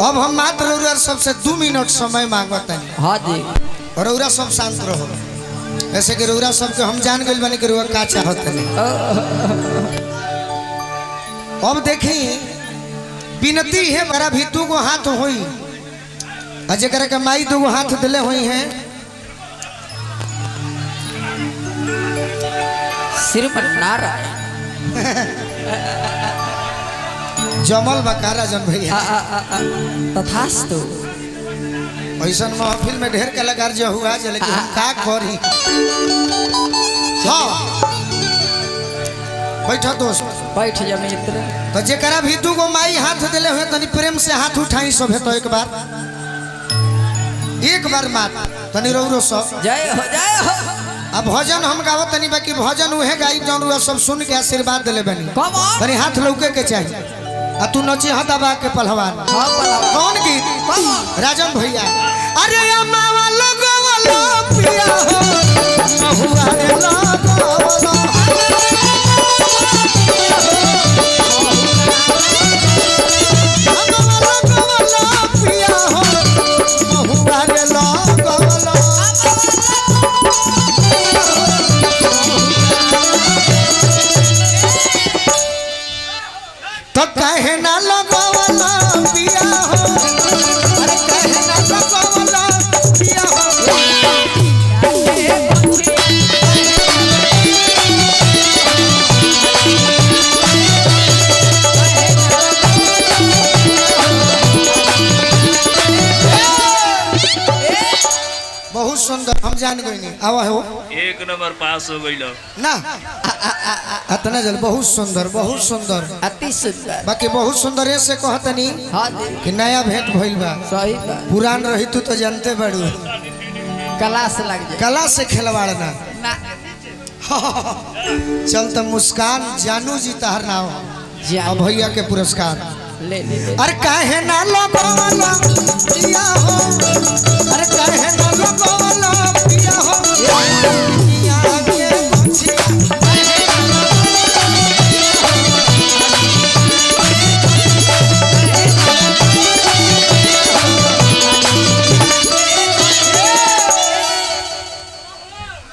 अब हम मात्र रउरा सबसे 2 मिनट समय मांगत हैं। हाँ जी। और रउरा सब शांत रहो। ऐसे कि रउरा सबके हम जान गइल बानी कि रउरा का चाहत नहीं। अब देखी विनती है मेरा भी 2 गो हाथ होई अजय के माई 2 गो हाथ दिले हुई हैं सिर पर नारायण जमल बकारा जन भैया तथास्तु। ऐसा महफिल में ढेर कलाकार जो हुआ जो लेकिन हम का करी। हाँ बैठो दोस्त बैठ जा मित्र। तो जेकरा भी 2 गो माई हाथ दिले हुए तनी प्रेम से हाथ उठाई सब है तो एक बार मात तनी रौरो सब जय हो जय हो। अब भजन हम गावत तनी बाकी भजन उहे गाई जौन रउआ सब सुन के आशीर्वाद दिले बनी। तनी हाथ लौके के चाहिए आ तू नची हाथ दबा के पहलवान। कौन गीत राजन भैया। अरे अम्मा लोगो वाला पिया हो महुआ रे लोगो तो कहे ना लगवाला पिया हो। अरे कहे ना लगवाला पिया हो। बहुत सुंदर हम जान गई नहीं आवा हो 1 नंबर पास हो गई ना अतना जल बहुत सुंदर अति सुंदर। बाकी बहुत सुंदर ऐसे कहतनी हाँ जी कि नया भेंट भइल बा। सही बा। पुरान रही तू तो जानते बड़ू कला से लग जाए कला से खिलवाड़ ना ना। चल तो मुस्कान जानू जी तहर नाव जानू। अब भैया के पुरस्कार ले ले ले। अरे काहे ना लगवाला पिया हो। अरे काहे ना लगवाला पिया हो। पिया के गुछिया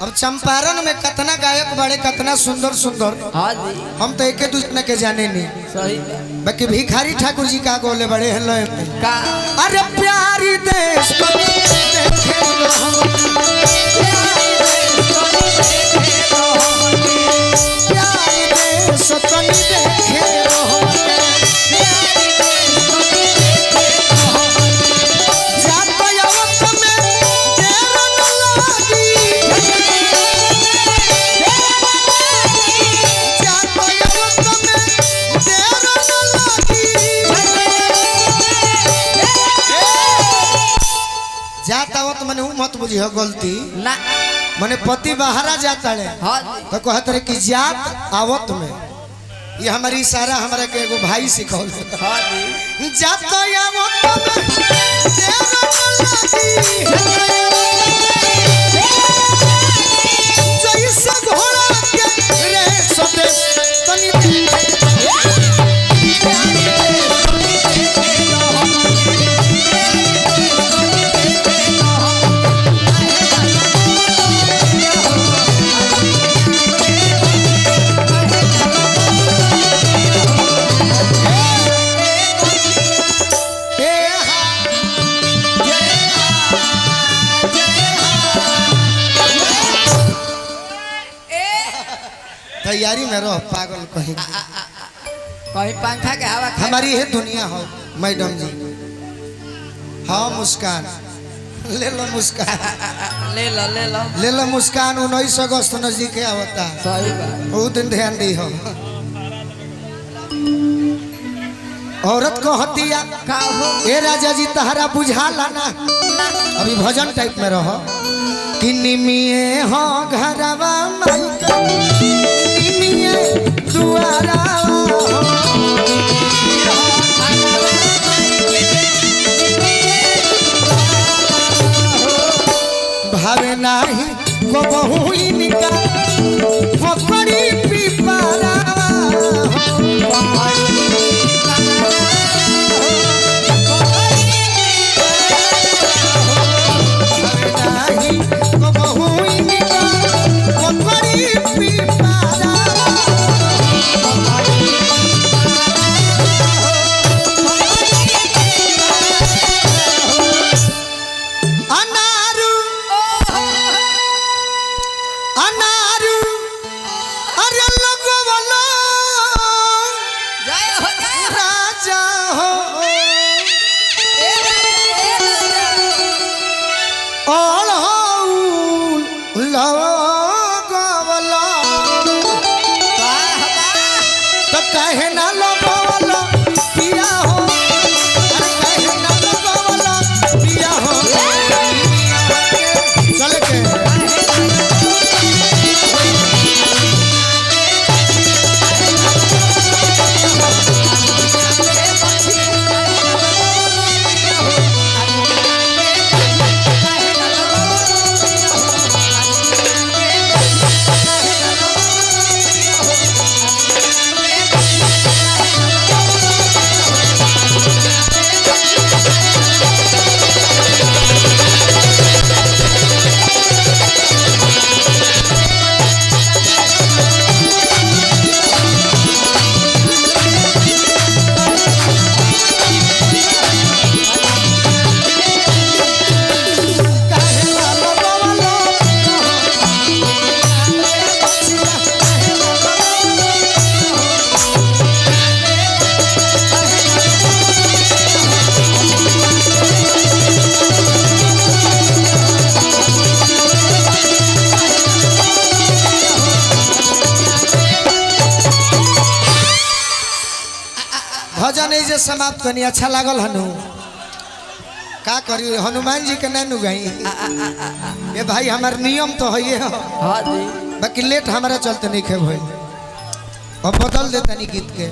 अब चंपारण में कतना गायक बड़े कतना सुंदर सुंदर। हाँ जी हम तो एक दूसरे के जाने नहीं सही बाकी भिखारी ठाकुर जी का गोले बड़े हैं लय में। का। अरे प्यारी देश को देखे रहो। प्यारी देश को देखे रहो। जात यावत में देर न लागी। जात यावत में देर न लागी। जात आवत मने ऊ मत बुझी हो गलती ना। मने पति बाहरा जाता है हाँ जी तो कहत रहे कि जात आवत में ये हमारी इशारा हमारा के एगो भाई सिखौल। हाँ जी जात आवत में देर न लागी। जैसे घोड़ा के रे सदे तनी तैयारी में रहो पागल कहीं। कहीं पंखा के हवा खा। हमारी है दुनिया हो मैडम जी। हाँ मुस्कान ले लो मुस्कान ले लो ले लो ले लो मुस्कान 19 अगस्त नजदीक आवता सही बा। बहुत दिन ध्यान दी हो। औरत को हतिया का हो ए राजा जी तहरा बुझाला ना। अभी भजन टाइप में रहो कि निमिए हो घरवा माइका निमिए दुआरा भावे नाही को बहु इनका फकड़ी पिपारा भजन ऐसे समाप्त करनी अच्छा लागल हनु का करी हनुमान जी के नैनु गई ये भाई हमार नियम तो है हाँ जी बाकी लेट हमारा चलते नहीं खे भाई अब बदल देता नहीं गीत के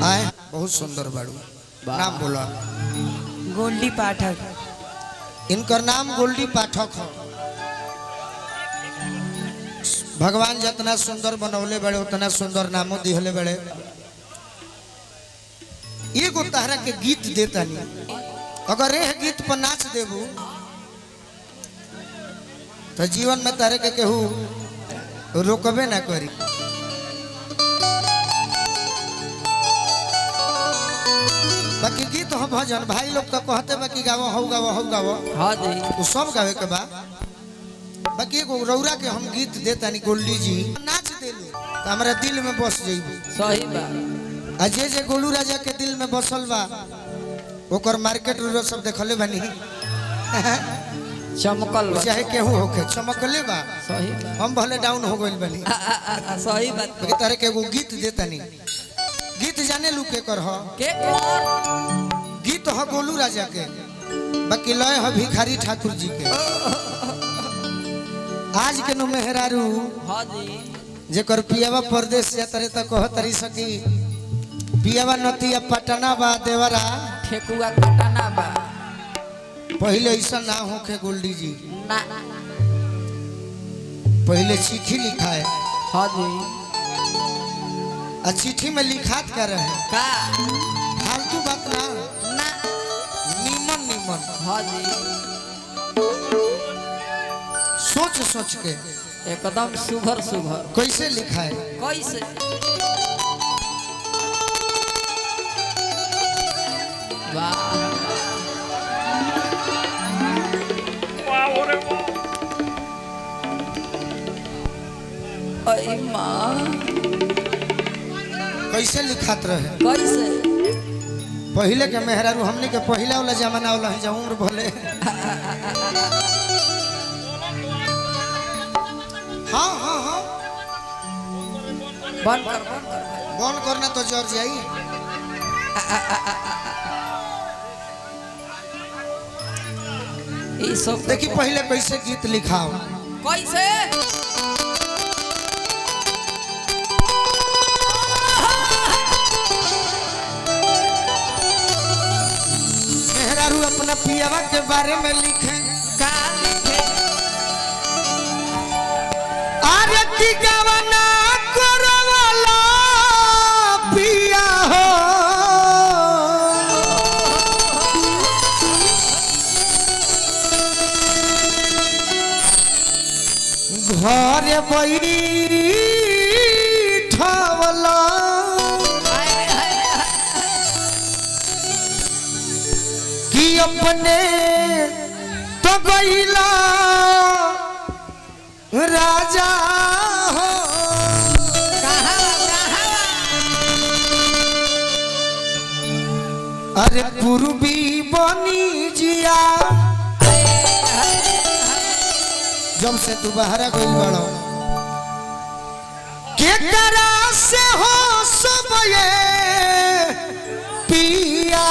आए बहुत सुंदर बाड़ू नाम बोला गोल्डी पाठक इनकर नाम गोल्डी पाठक हो भगवान जितना सुंदर बनौले बड़े उतना सुंदर नामो दिहले बड़े एगो तहरा के गीत देता नहीं अगर यह गीत पर नाच देबू तो जीवन में तारे के केहू रोकबे ना करी बाकी गीत हो भजन भाई लोग तो कहते बाकी गावो हो गावो हो गावो हाँ जी वो सब गावे के बा बाकी एगो रौरा के हम गीत देता नहीं गोल्डी जी नाच देलू तो हमारा दिल में बस जाइबू सही बात अजय जे गोलू राजा के दिल में बसल बा ओकर मार्केट रो सब देखले बानी चमकल बा। चाहे केहू होके चमकले बा सही बात हम भले डाउन हो गइल बानी सही बात बाकी तारे के एगो गीत देता नहीं गीत जाने लू के कर हो के कौन गीत हो गोलू राजा के बाकी लय हो भिखारी ठाकुर जी के आज के नु मेहरारू हाँ जी जेकर पियावा परदेश जातरे त कह तरी सकी पियावा नतिया पटना बा देवरा ठेकुआ कटाना बा पहले ऐसा ना होके गोल्डी जी ना पहले चिट्ठी लिखा है हाँ जी और चिट्ठी में लिखात कर रहे हैं का फालतू बात ना ना नीमन नीमन हाँ जी सोच सोच के एकदम सुघर सुघर कैसे लिखा है कैसे वाह अरे माँ कैसे लिखात रहे कैसे पहले के मेहरारू हमने के पहला वाला जमाना वाला है उम्र भले हाँ हाँ हाँ बंद कर भाई बंद करना तो जर जाई ये सब देखी पहले कैसे गीत लिखाओ कैसे मेहरारू अपना पियावा के बारे में लिखे का लिखे अरे की गवना करवाला पिया हो घर बैठवला कि अपने तो गईला राजा हो अरे पूर्वी बनी जिया जब से तू बाहर गई बड़ो के करा से हो सब ये पिया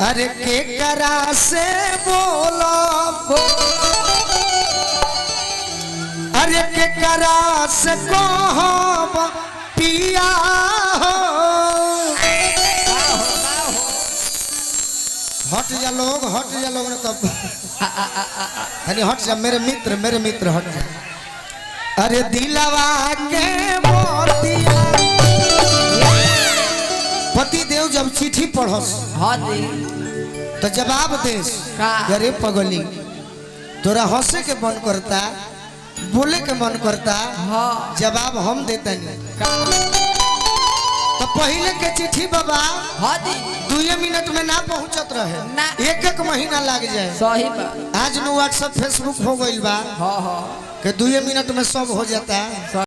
अरे के करा से बोलो अरे के करा से कहो पिया हो हट जा लोग न तब अरे हट जा मेरे मित्र हट जा अरे दिलवा के मोतिया पति देव जब चिट्ठी पढ़स हाँ जी तो जवाब देस का? अरे पगली तोरा हंसे के मन करता बोले के मन करता हाँ जवाब हम देता नहीं का तो पहले के चिट्ठी बाबा हाँ जी 2 मिनट में ना पहुंचत रहे ना। एक महीना लग जाए सही बात आज नु व्हाट्सएप फेसबुक हो गइल बा हाँ हाँ के 2 मिनट में सब हो जाता है